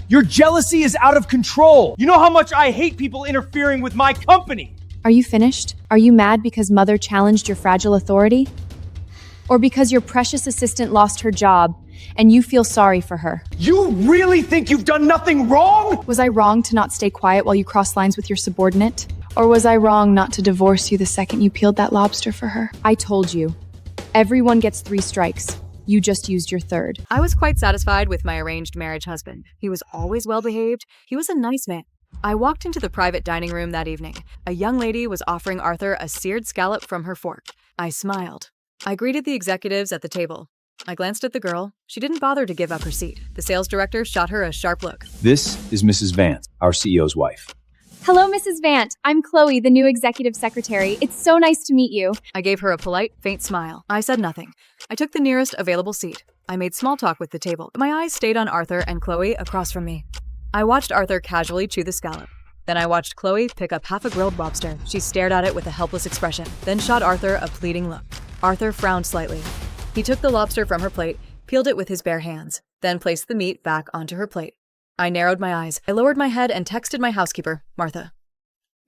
Your jealousy is out of control. You know how much I hate people interfering with my company. Are you finished? Are you mad because Mother challenged your fragile authority? Or because your precious assistant lost her job and you feel sorry for her? You really think you've done nothing wrong? Was I wrong to not stay quiet while you crossed lines with your subordinate? Or was I wrong not to divorce you the second you peeled that lobster for her? I told you. Everyone gets 3 strikes. You just used your 3rd. I was quite satisfied with my arranged marriage husband. He was always well-behaved. He was a nice man. I walked into the private dining room that evening. A young lady was offering Arthur a seared scallop from her fork. I smiled. I greeted the executives at the table. I glanced at the girl. She didn't bother to give up her seat. The sales director shot her a sharp look. This is Mrs. Vance, our CEO's wife. Hello, Mrs. Vance. I'm Chloe, the new executive secretary. It's so nice to meet you. I gave her a polite, faint smile. I said nothing. I took the nearest available seat. I made small talk with the table, but my eyes stayed on Arthur and Chloe across from me. I watched Arthur casually chew the scallop. Then I watched Chloe pick up half a grilled lobster. She stared at it with a helpless expression, then shot Arthur a pleading look. Arthur frowned slightly. He took the lobster from her plate, peeled it with his bare hands, then placed the meat back onto her plate. I narrowed my eyes. I lowered my head and texted my housekeeper, Martha.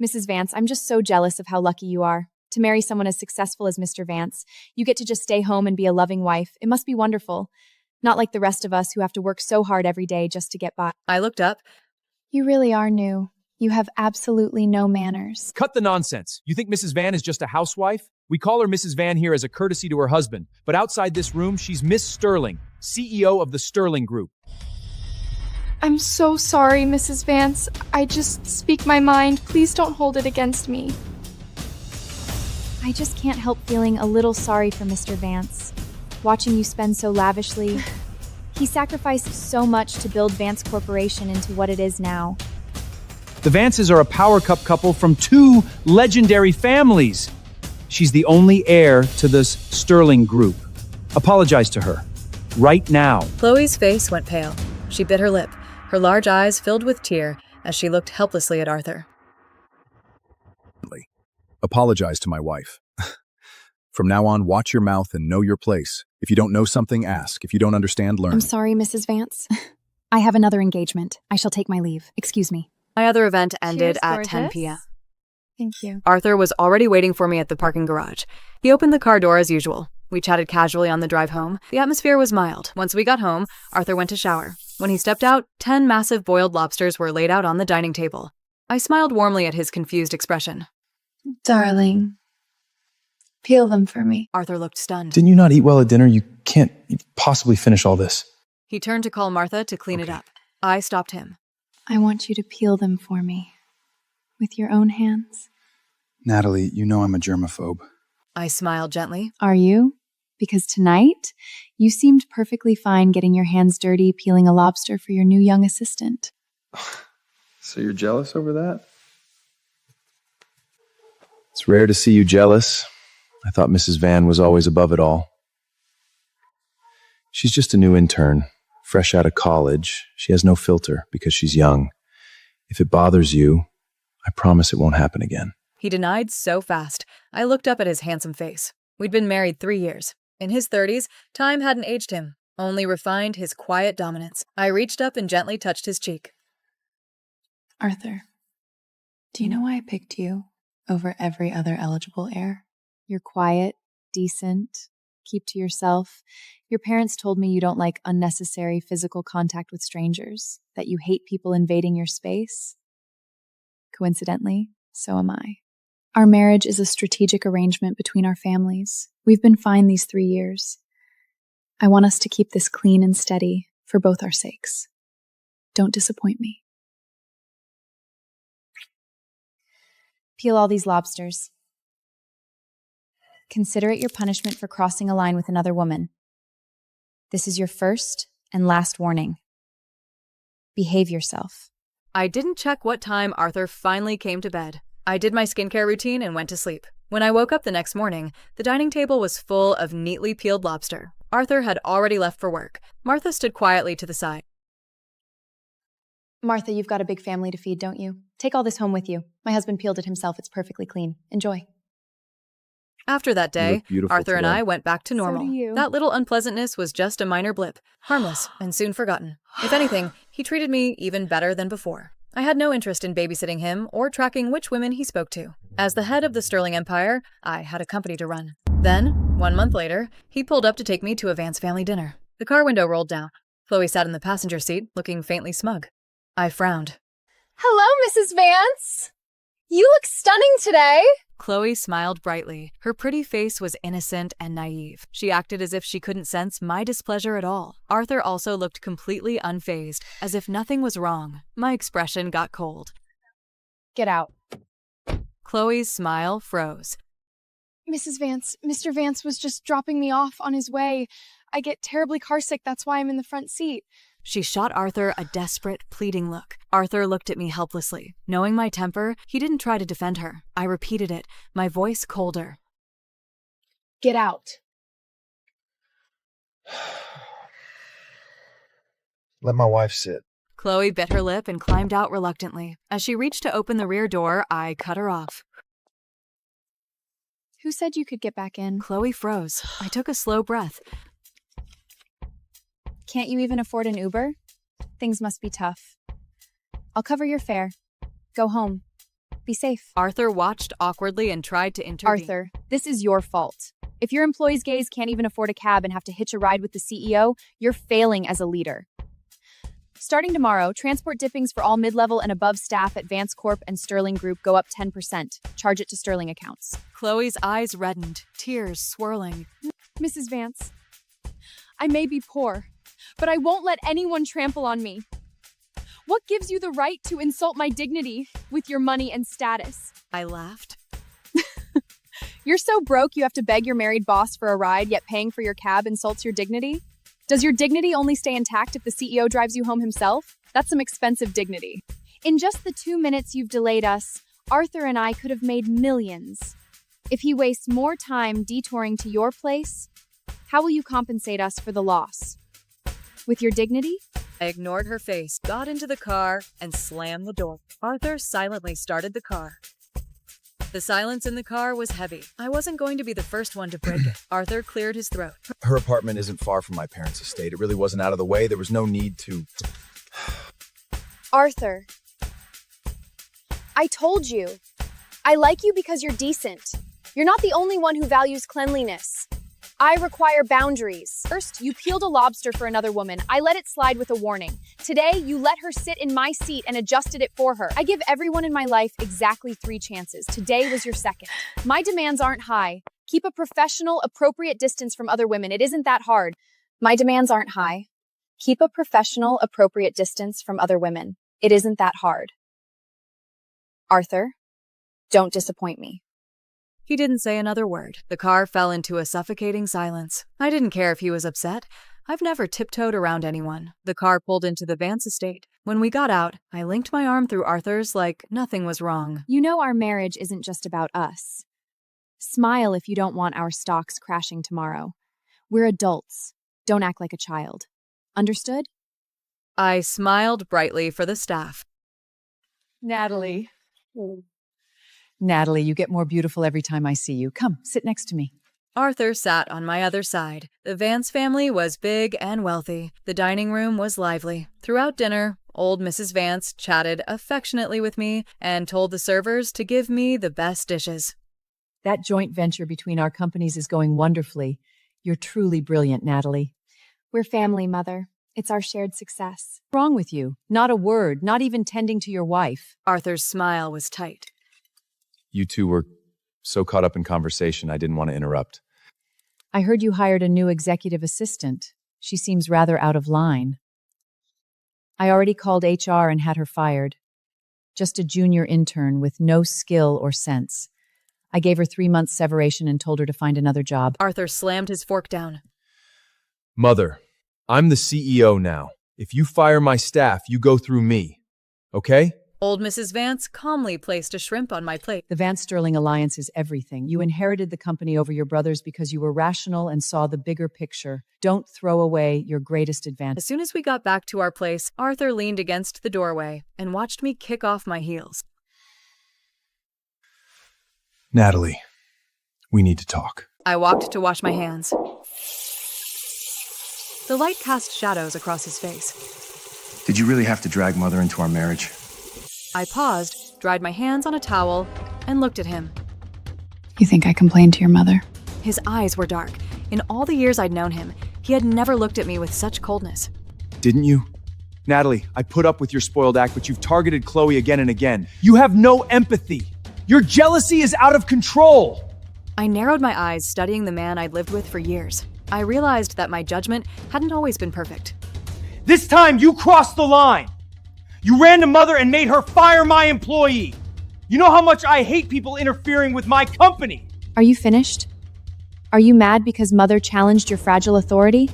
Mrs. Vance, I'm just so jealous of how lucky you are. To marry someone as successful as Mr. Vance, you get to just stay home and be a loving wife. It must be wonderful. Not like the rest of us who have to work so hard every day just to get by. I looked up. You really are new. You have absolutely no manners. Cut the nonsense. You think Mrs. Van is just a housewife? We call her Mrs. Van here as a courtesy to her husband, but outside this room, she's Miss Sterling, CEO of the Sterling Group. I'm so sorry, Mrs. Vance. I just speak my mind. Please don't hold it against me. I just can't help feeling a little sorry for Mr. Vance. Watching you spend so lavishly. He sacrificed so much to build Vance Corporation into what it is now. The Vances are a power couple from 2 legendary families. She's the only heir to this Sterling Group. Apologize to her. Right now. Chloe's face went pale. She bit her lip. Her large eyes filled with tear as she looked helplessly at Arthur. Apologize to my wife. From now on, watch your mouth and know your place. If you don't know something, ask. If you don't understand, learn. I'm sorry, Mrs. Vance. I have another engagement. I shall take my leave. Excuse me. My other event ended Cheers, at 10 p.m. Thank you. Arthur was already waiting for me at the parking garage. He opened the car door as usual. We chatted casually on the drive home. The atmosphere was mild. Once we got home, Arthur went to shower. When he stepped out, 10 massive boiled lobsters were laid out on the dining table. I smiled warmly at his confused expression. Darling, peel them for me. Arthur looked stunned. Didn't you not eat well at dinner? You can't possibly finish all this. He turned to call Martha to clean it up. I stopped him. I want you to peel them for me. With your own hands. Natalie, you know I'm a germaphobe. I smiled gently. Are you? Because tonight, you seemed perfectly fine getting your hands dirty peeling a lobster for your new young assistant. So you're jealous over that? It's rare to see you jealous. I thought Mrs. Van was always above it all. She's just a new intern, fresh out of college. She has no filter because she's young. If it bothers you, I promise it won't happen again. He denied so fast. I looked up at his handsome face. We'd been married 3 years. In his 30s, time hadn't aged him, only refined his quiet dominance. I reached up and gently touched his cheek. Arthur, do you know why I picked you over every other eligible heir? You're quiet, decent, keep to yourself. Your parents told me you don't like unnecessary physical contact with strangers, that you hate people invading your space. Coincidentally, so am I. Our marriage is a strategic arrangement between our families. We've been fine these 3 years. I want us to keep this clean and steady for both our sakes. Don't disappoint me. Peel all these lobsters. Consider it your punishment for crossing a line with another woman. This is your first and last warning. Behave yourself. I didn't check what time Arthur finally came to bed. I did my skincare routine and went to sleep. When I woke up the next morning, the dining table was full of neatly peeled lobster. Arthur had already left for work. Martha stood quietly to the side. Martha, you've got a big family to feed, don't you? Take all this home with you. My husband peeled it himself. It's perfectly clean. Enjoy. After that day, Arthur and I went back to normal. So do you. That little unpleasantness was just a minor blip, harmless and soon forgotten. If anything, He treated me even better than before. I had no interest in babysitting him or tracking which women he spoke to. As the head of the Sterling Empire, I had a company to run. Then, 1 month later, he pulled up to take me to a Vance family dinner. The car window rolled down. Chloe sat in the passenger seat, looking faintly smug. I frowned. Hello, Mrs. Vance. You look stunning today. Chloe smiled brightly. Her pretty face was innocent and naive. She acted as if she couldn't sense my displeasure at all. Arthur also looked completely unfazed, as if nothing was wrong. My expression got cold. Get out. Chloe's smile froze. Mrs. Vance, Mr. Vance was just dropping me off on his way. I get terribly carsick, that's why I'm in the front seat. She shot Arthur a desperate, pleading look. Arthur looked at me helplessly. Knowing my temper, he didn't try to defend her. I repeated it, my voice colder. Get out. Let my wife sit. Chloe bit her lip and climbed out reluctantly. As she reached to open the rear door, I cut her off. Who said you could get back in? Chloe froze. I took a slow breath. Can't you even afford an Uber? Things must be tough. I'll cover your fare. Go home. Be safe. Arthur watched awkwardly and tried to intervene. Arthur, this is your fault. If your employees' gays can't even afford a cab and have to hitch a ride with the CEO, you're failing as a leader. Starting tomorrow, transport dippings for all mid-level and above staff at Vance Corp and Sterling Group go up 10%. Charge it to Sterling accounts. Chloe's eyes reddened, tears swirling. Mrs. Vance, I may be poor, but I won't let anyone trample on me. What gives you the right to insult my dignity with your money and status? I laughed. You're so broke you have to beg your married boss for a ride, yet paying for your cab insults your dignity? Does your dignity only stay intact if the CEO drives you home himself? That's some expensive dignity. In just the 2 minutes you've delayed us, Arthur and I could have made millions. If he wastes more time detouring to your place, how will you compensate us for the loss? With your dignity? I ignored her face, got into the car, and slammed the door. Arthur silently started the car. The silence in the car was heavy. I wasn't going to be the first one to break it. Arthur cleared his throat. Her apartment isn't far from my parents' estate. It really wasn't out of the way. There was no need to... Arthur, I told you. I like you because you're decent. You're not the only one who values cleanliness. I require boundaries. First, you peeled a lobster for another woman. I let it slide with a warning. Today, you let her sit in my seat and adjusted it for her. I give everyone in my life exactly 3 chances. Today was your second. My demands aren't high. Keep a professional, appropriate distance from other women. It isn't that hard. My demands aren't high. Keep a professional, appropriate distance from other women. It isn't that hard. Arthur, don't disappoint me. He didn't say another word. The car fell into a suffocating silence. I didn't care if he was upset. I've never tiptoed around anyone. The car pulled into the Vance estate. When we got out, I linked my arm through Arthur's like nothing was wrong. You know our marriage isn't just about us. Smile if you don't want our stocks crashing tomorrow. We're adults. Don't act like a child. Understood? I smiled brightly for the staff. Natalie. Natalie, you get more beautiful every time I see you. Come, sit next to me. Arthur sat on my other side. The Vance family was big and wealthy. The dining room was lively. Throughout dinner, old Mrs. Vance chatted affectionately with me and told the servers to give me the best dishes. That joint venture between our companies is going wonderfully. You're truly brilliant, Natalie. We're family, Mother. It's our shared success. What's wrong with you? Not a word, not even tending to your wife. Arthur's smile was tight. You two were so caught up in conversation, I didn't want to interrupt. I heard you hired a new executive assistant. She seems rather out of line. I already called HR and had her fired. Just a junior intern with no skill or sense. I gave her 3 months separation and told her to find another job. Arthur slammed his fork down. Mother, I'm the CEO now. If you fire my staff, you go through me. Okay? Old Mrs. Vance calmly placed a shrimp on my plate. The Vance Sterling alliance is everything. You inherited the company over your brothers because you were rational and saw the bigger picture. Don't throw away your greatest advantage. As soon as we got back to our place, Arthur leaned against the doorway and watched me kick off my heels. Natalie, we need to talk. I walked to wash my hands. The light cast shadows across his face. Did you really have to drag Mother into our marriage? I paused, dried my hands on a towel, and looked at him. You think I complained to your mother? His eyes were dark. In all the years I'd known him, he had never looked at me with such coldness. Didn't you? Natalie, I put up with your spoiled act, but you've targeted Chloe again and again. You have no empathy. Your jealousy is out of control. I narrowed my eyes, studying the man I'd lived with for years. I realized that my judgment hadn't always been perfect. This time you crossed the line. You ran to Mother and made her fire my employee. You know how much I hate people interfering with my company. Are you finished? Are you mad because Mother challenged your fragile authority?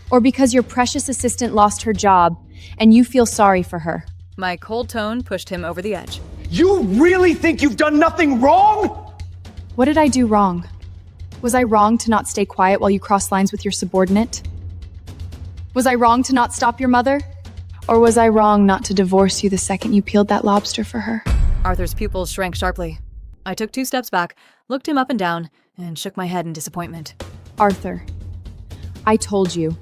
Or because your precious assistant lost her job and you feel sorry for her? My cold tone pushed him over the edge. You really think you've done nothing wrong? What did I do wrong? Was I wrong to not stay quiet while you crossed lines with your subordinate? Was I wrong to not stop your mother? Or was I wrong not to divorce you the second you peeled that lobster for her? Arthur's pupils shrank sharply. I took 2 steps back, looked him up and down, and shook my head in disappointment. Arthur, I told you.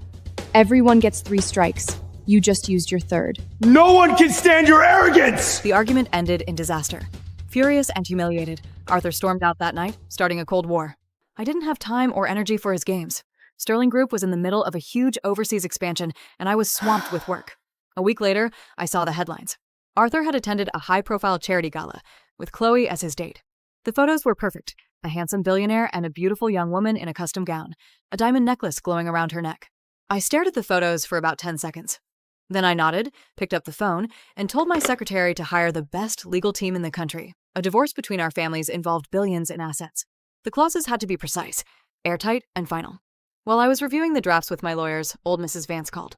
Everyone gets 3 strikes. You just used your 3rd. No one can stand your arrogance! The argument ended in disaster. Furious and humiliated, Arthur stormed out that night, starting a cold war. I didn't have time or energy for his games. Sterling Group was in the middle of a huge overseas expansion, and I was swamped with work. A week later, I saw the headlines. Arthur had attended a high-profile charity gala, with Chloe as his date. The photos were perfect. A handsome billionaire and a beautiful young woman in a custom gown, a diamond necklace glowing around her neck. I stared at the photos for about 10 seconds. Then I nodded, picked up the phone, and told my secretary to hire the best legal team in the country. A divorce between our families involved billions in assets. The clauses had to be precise, airtight, and final. While I was reviewing the drafts with my lawyers, old Mrs. Vance called.